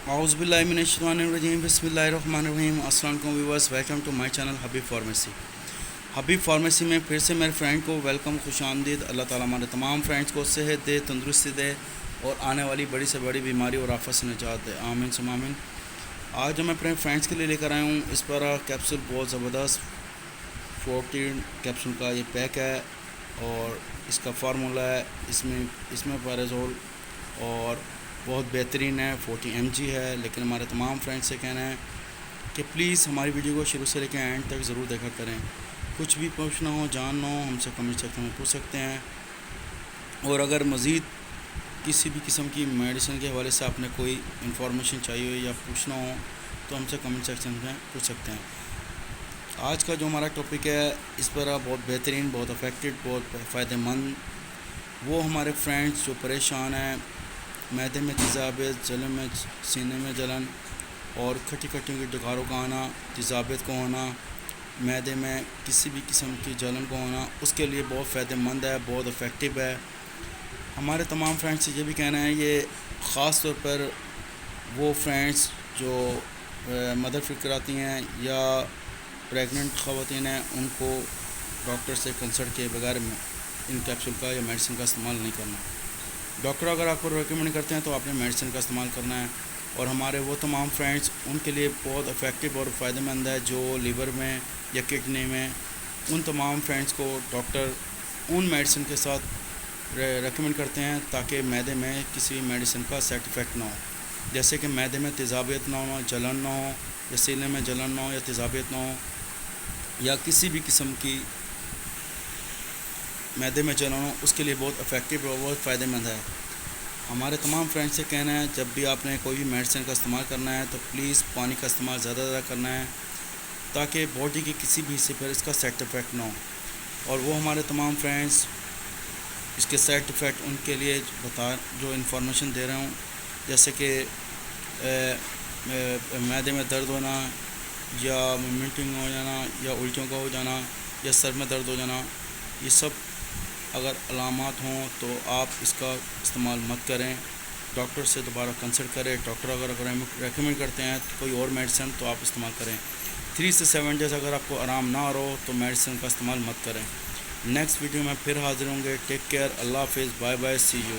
اعوذ باللہ من الشیطان الرجیم بسم اللہ الرحمن الرحیم السلام علیکم viewers, welcome to my channel Habib pharmacy. Habib pharmacy میں پھر سے میرے فرینڈ کو ویلکم، خوش آمدید۔ اللہ تعالیٰ ہمارے تمام فرینڈس کو صحت دے، تندرستی دے اور آنے والی بڑی سے بڑی بیماری اور آفت سے نجات دے، آمین ثم آمین۔ آج میں اپنے فرینڈس کے لیے لے کر آیا ہوں اس پر کیپسول بہت زبردست 14 کیپسول کا یہ پیک ہے اور اس کا فارمولہ ہے اس میں پیرازول اور بہت بہترین ہے، 40 mg ہے۔ لیکن ہمارے تمام فرینڈس سے کہنا ہے کہ پلیز ہماری ویڈیو کو شروع سے لے کے اینڈ تک ضرور دیکھا کریں۔ کچھ بھی پوچھنا ہو، جاننا ہو، ہم سے کمنٹ سیکشن میں پوچھ سکتے ہیں، اور اگر مزید کسی بھی قسم کی میڈیسن کے حوالے سے آپ نے کوئی انفارمیشن چاہیے ہو یا پوچھنا ہو تو ہم سے کمنٹ سیکشن میں پوچھ سکتے ہیں۔ آج کا جو ہمارا ٹاپک ہے اس پر بہت بہترین، بہت افیکٹڈ، بہت فائدہ مند وہ ہمارے فرینڈس جو پریشان ہیں، معدے میں تیزابیت، جلن میں، سینے میں جلن اور کھٹی کھٹیوں کی ڈگاروں کا آنا، تیزابیت کو ہونا، معدے میں کسی بھی قسم کی جلن کو ہونا، اس کے لیے بہت فائدہ مند ہے، بہت افیکٹو ہے۔ ہمارے تمام فرینڈس سے یہ بھی کہنا ہے، یہ خاص طور پر وہ فرینڈس جو مدر فکر کراتی ہیں یا پریگننٹ خواتین ہیں، ان کو ڈاکٹر سے کنسلٹ کیے بغیر ان کیپسول کا یا میڈیسن کا استعمال نہیں کرنا۔ ڈاکٹر اگر آپ کو ریکمینڈ کرتے ہیں تو آپ نے میڈیسن کا استعمال کرنا ہے۔ اور ہمارے وہ تمام فرینڈس، ان کے لیے بہت افیکٹو اور فائدہ مند ہے جو لیور میں یا کڈنی میں، ان تمام فرینڈس کو ڈاکٹر ان میڈیسن کے ساتھ ریکمینڈ کرتے ہیں تاکہ معدے میں کسی بھی میڈیسن کا سائڈ افیکٹ نہ ہو، جیسے کہ معدے میں تیزابیت نہ ہو، جلن نہ ہو، یا سینے میں جلن نہ ہو یا تیزابیت نہ ہو، یا کسی بھی قسم کی معدے میں جلن ہو، اس کے لیے بہت افیکٹو اور بہت فائدہ مند ہے۔ ہمارے تمام فرینڈ سے کہنا ہے، جب بھی آپ نے کوئی بھی میڈیسن کا استعمال کرنا ہے تو پلیز پانی کا استعمال زیادہ زیادہ کرنا ہے تاکہ باڈی کے کسی بھی حصے پر اس کا سائڈ افیکٹ نہ ہو۔ اور وہ ہمارے تمام فرینڈس اس کے سائڈ افیکٹ ان کے لیے جو انفارمیشن دے رہا ہوں، جیسے کہ معدے میں درد ہونا یا وومٹنگ ہو جانا یا الٹیوں کا ہو جانا یا سر میں درد ہو جانا، یہ سب اگر علامات ہوں تو آپ اس کا استعمال مت کریں، ڈاکٹر سے دوبارہ کنسلٹ کریں۔ ڈاکٹر اگر ریکمینڈ کرتے ہیں کوئی اور میڈیسن تو آپ استعمال کریں۔ 3 سے 7 ڈیز اگر آپ کو آرام نہ ہو تو میڈیسن کا استعمال مت کریں۔ نیکسٹ ویڈیو میں پھر حاضر ہوں گے۔ ٹیک کیئر، اللہ حافظ، بائے بائے، سی یو۔